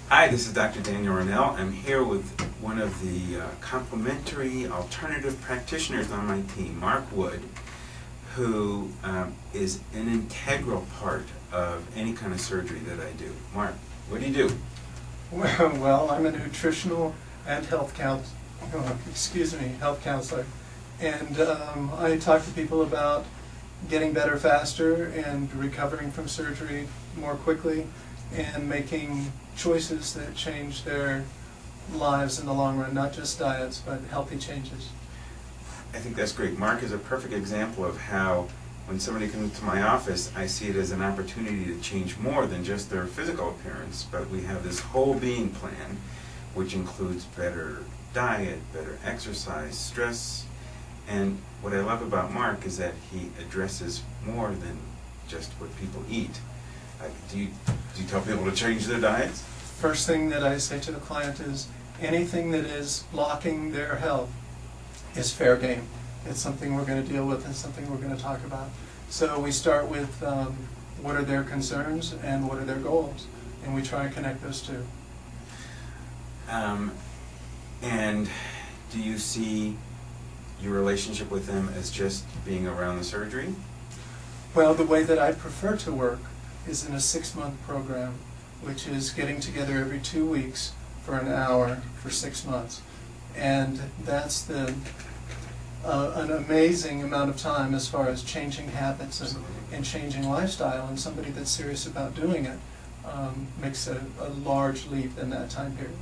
Hi, this is Dr. Daniel Ronel. I'm here with one of the complementary alternative practitioners on my team, Mark Wood, who is an integral part of any kind of surgery that I do. Mark, what do you do? Well, I'm a nutritional and health counselor, and I talk to people about getting better faster and recovering from surgery more quickly and making choices that change their lives in the long run, not just diets, but healthy changes. I think that's great. Mark is a perfect example of how when somebody comes to my office, I see it as an opportunity to change more than just their physical appearance, but we have this whole being plan, which includes better diet, better exercise, stress, and what I love about Mark is that he addresses more than just what people eat. Do you tell people to change their diets? First thing that I say to the client is anything that is blocking their health is fair game. It's something we're going to deal with and something we're going to talk about. So we start with what are their concerns and what are their goals, and we try and connect those two. And do you see your relationship with them as just being around the surgery? Well, the way that I prefer to work is in a 6-month program, which is getting together every 2 weeks for an hour for 6 months. And that's an amazing amount of time as far as changing habits and changing lifestyle, and somebody that's serious about doing it makes a large leap in that time period.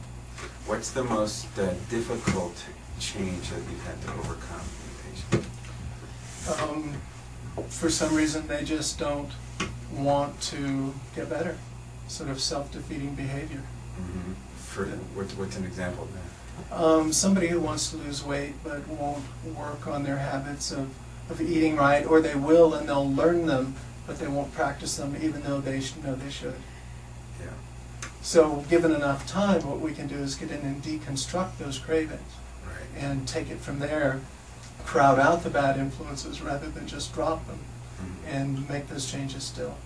What's the most difficult change that you've had to overcome in a patient? For some reason they just don't want to get better, sort of self-defeating behavior. Mm-hmm. What's an example of that? Somebody who wants to lose weight but won't work on their habits of eating right, or they will and they'll learn them, but they won't practice them even though they know they should. Yeah. So given enough time, what we can do is get in and deconstruct those cravings. Right. And take it from there, crowd out the bad influences rather than just drop them, and make those changes still.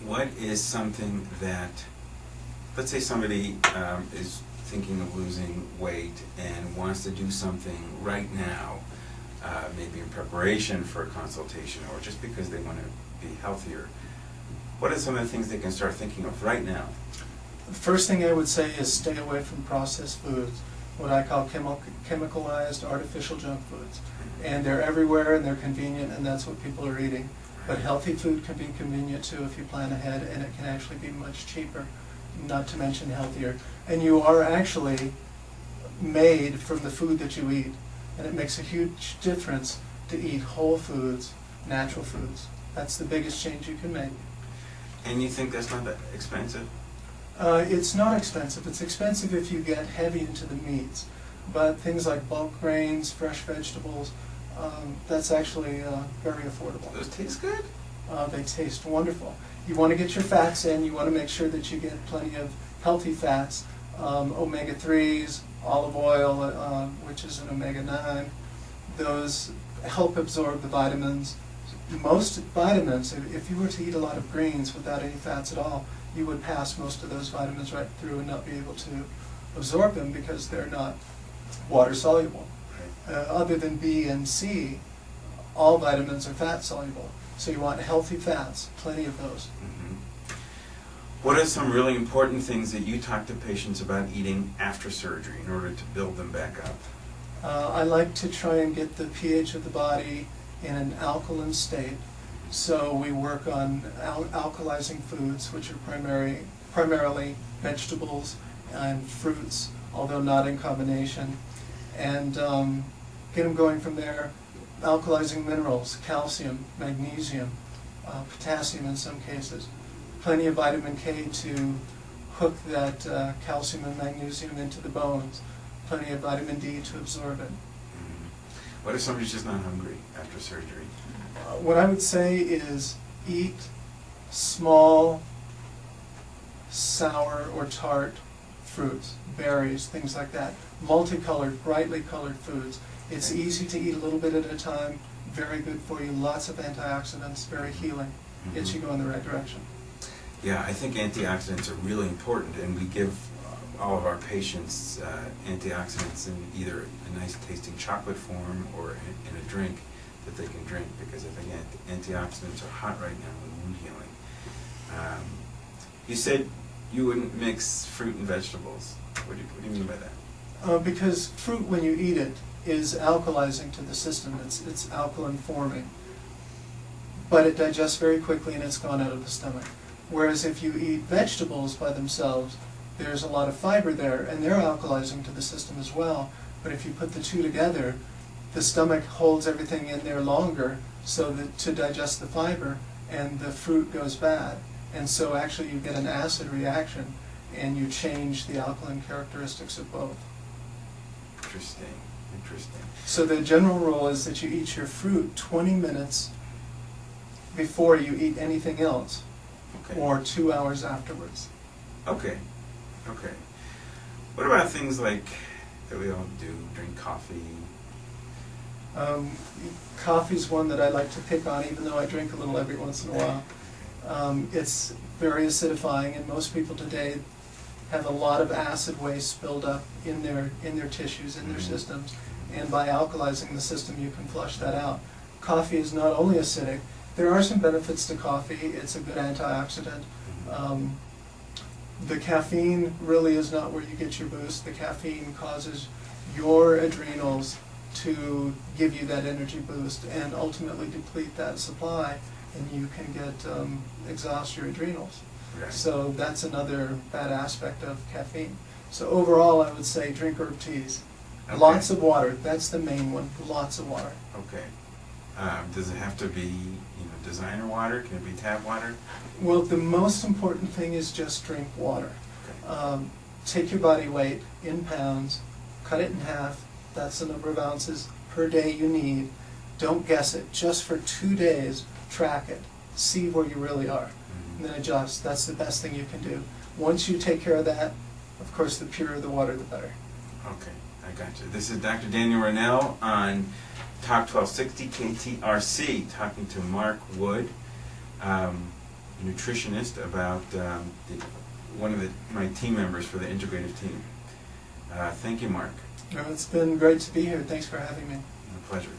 What is something that, let's say somebody is thinking of losing weight and wants to do something right now, maybe in preparation for a consultation or just because they want to be healthier. What are some of the things they can start thinking of right now? The first thing I would say is stay away from processed foods, what I call chemicalized artificial junk foods. And they're everywhere and they're convenient, and that's what people are eating. But healthy food can be convenient too if you plan ahead, and it can actually be much cheaper, not to mention healthier. And you are actually made from the food that you eat, and it makes a huge difference to eat whole foods, natural foods. That's the biggest change you can make. And you think that's not that expensive? It's not expensive. It's expensive if you get heavy into the meats. But things like bulk grains, fresh vegetables, that's actually very affordable. Those taste good? They taste wonderful. You want to get your fats in. You want to make sure that you get plenty of healthy fats, omega-3s, olive oil, which is an omega-9. Those help absorb the vitamins. Most vitamins, if you were to eat a lot of greens without any fats at all, you would pass most of those vitamins right through and not be able to absorb them because they're not water soluble. Other than B and C, all vitamins are fat soluble. So you want healthy fats, plenty of those. What are some really important things that you talk to patients about eating after surgery in order to build them back up? I like to try and get the pH of the body in an alkaline state. So we work on alkalizing foods, which are primarily vegetables and fruits, although not in combination, and get them going from there. Alkalizing minerals, calcium, magnesium, potassium in some cases. Plenty of vitamin K to hook that calcium and magnesium into the bones. Plenty of vitamin D to absorb it. What if somebody's just not hungry after surgery? What I would say is eat small, sour or tart fruits, berries, things like that. Multicolored, brightly colored foods. It's easy to eat a little bit at a time, very good for you, lots of antioxidants, very healing, gets you going the right direction. Yeah, I think antioxidants are really important, and we give all of our patients antioxidants in either a nice tasting chocolate form or in a drink that they can drink, because I think antioxidants are hot right now in wound healing. You said you wouldn't mix fruit and vegetables. What do you mean by that? Because fruit, when you eat it, is alkalizing to the system. It's alkaline forming. But it digests very quickly and it's gone out of the stomach. Whereas if you eat vegetables by themselves, there's a lot of fiber there, and they're alkalizing to the system as well. But if you put the two together, the stomach holds everything in there longer so that to digest the fiber, and the fruit goes bad. And so actually you get an acid reaction, and you change the alkaline characteristics of both. Interesting, interesting. So the general rule is that you eat your fruit 20 minutes before you eat anything else, Okay. or 2 hours afterwards. Okay, okay. What about things like that we all do, drink coffee? Coffee's one that I like to pick on, even though I drink a little every once in a while. It's very acidifying, and most people today have a lot of acid waste build up in their tissues, in their systems, and by alkalizing the system you can flush that out. Coffee is not only acidic, there are some benefits to coffee. It's a good antioxidant. The caffeine really is not where you get your boost. The caffeine causes your adrenals to give you that energy boost and ultimately deplete that supply, and you can get exhaust your adrenals. Right. So that's another bad aspect of caffeine. So overall, I would say drink herb teas. Okay. Lots of water. That's the main one. Lots of water. Okay. Does it have to be, designer water? Can it be tap water? Well, the most important thing is just drink water. Okay. Take your body weight in pounds, cut it in half. That's the number of ounces per day you need. Don't guess it. Just for 2 days, track it. See where you really are. And then adjust. That's the best thing you can do. Once you take care of that, of course, the purer the water, the better. Okay, I got you. This is Dr. Daniel Ronel on Talk 1260 KTRC, talking to Mark Wood, nutritionist, about one of my team members for the integrative team. Thank you, Mark. It's been great to be here. Thanks for having me. A pleasure.